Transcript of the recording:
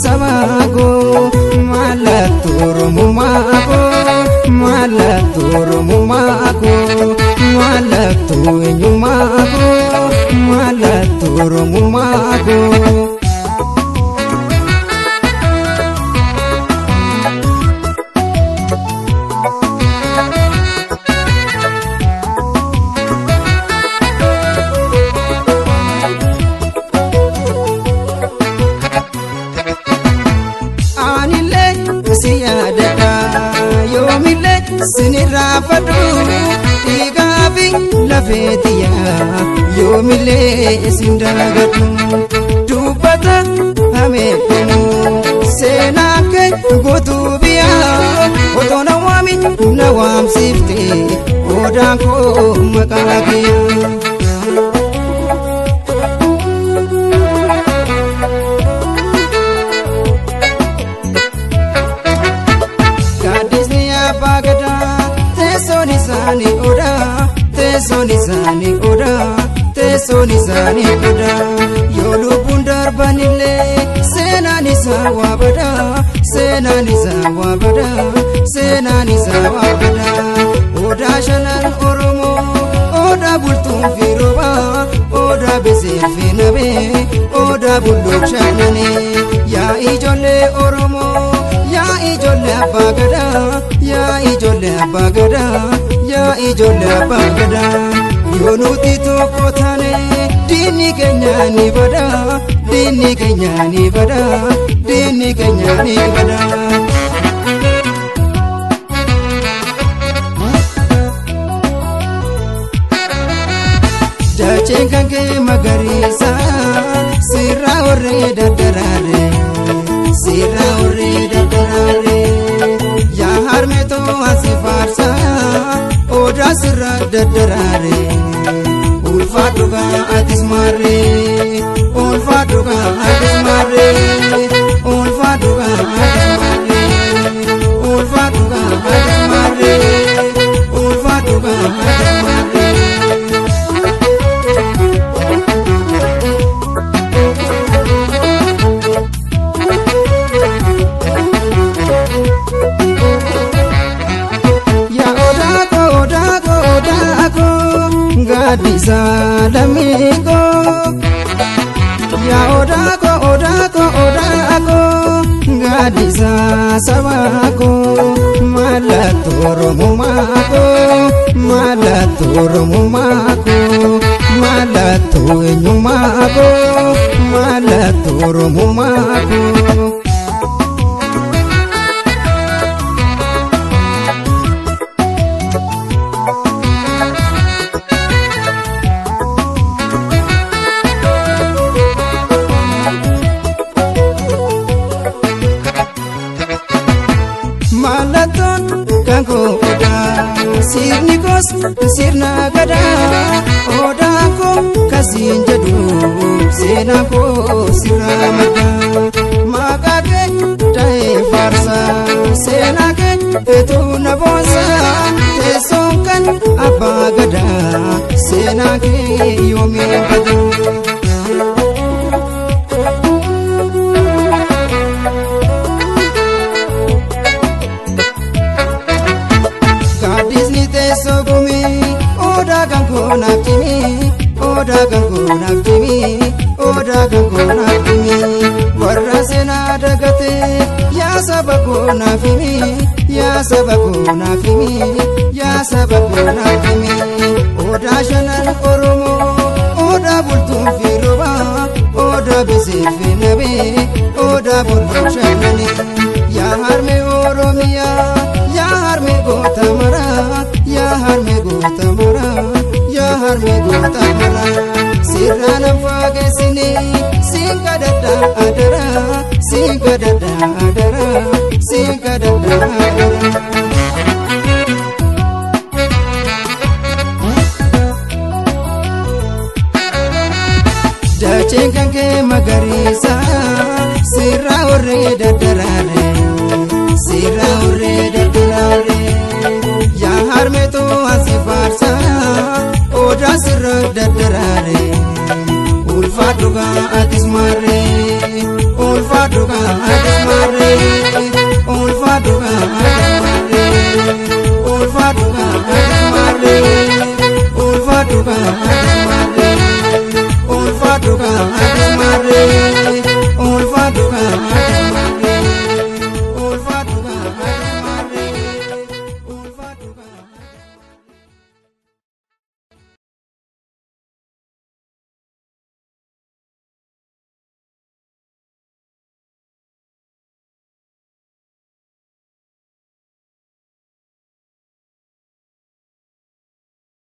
sabago malaturu mumako malaturu mumako malatu nyumako malaturu mumako Sinira fadu igabi lafetiya yomile sindagatu dubata hamekunu senake gotubiya otona wami nawam sifte odanko makagiya Tesoni sani oda yolu bundar banile senani sawabada senani sawabada senani sawabada oda shanan oromo oda bultum firoba oda bezel finabe oda buluk shanane ya ijolle oromo ya ijolle abagada ya ijolle abagada ya ijolle abagada yonuti toko thane dini kenyani bada dini kenyani bada dini kenyani bada jacengke magarisa sira ore dadarare sira ore dadarare ya harme to asifarsa oda sira dadarare ulfaduga atis mare ulfaduga atis mare ulfaduga atis mare ulfaduga atis mare ulfaduga atis mare ya odako odako odako gadisa lamigo ya odako odako odako gadisa sabako malaturu mumako malaturu mumako malatu nyumako malaturu mumako malaton kanko oda sirnikos sirna gada oda ko kasin jadu senako siramada magake tai farsa senake etuna bosa tesonkan abagada senake yomi badu oda gangona kimi warra sena dagate ya sabakona kimi ya sabakona kimi ya sabakona kimi oda shanan oromo oda bultum firoba oda bezel finabe oda bultum shanane ya harme oromia ya harme gotamara ya harme gotamara ya harme gotamara sirana fagesini singadada adara singadada adara singadada adara jacengke magarisa sira ore dadarare sira ore dadarare ya harme to asifarsa oda sira dadarare ulfaduga atis mare ulfaadhu gaadis maarree ulfaadhu gaadis maarree ulfaadhu gaadis maarree ulfaadhu gaadis maarree ulfaadhu gaadis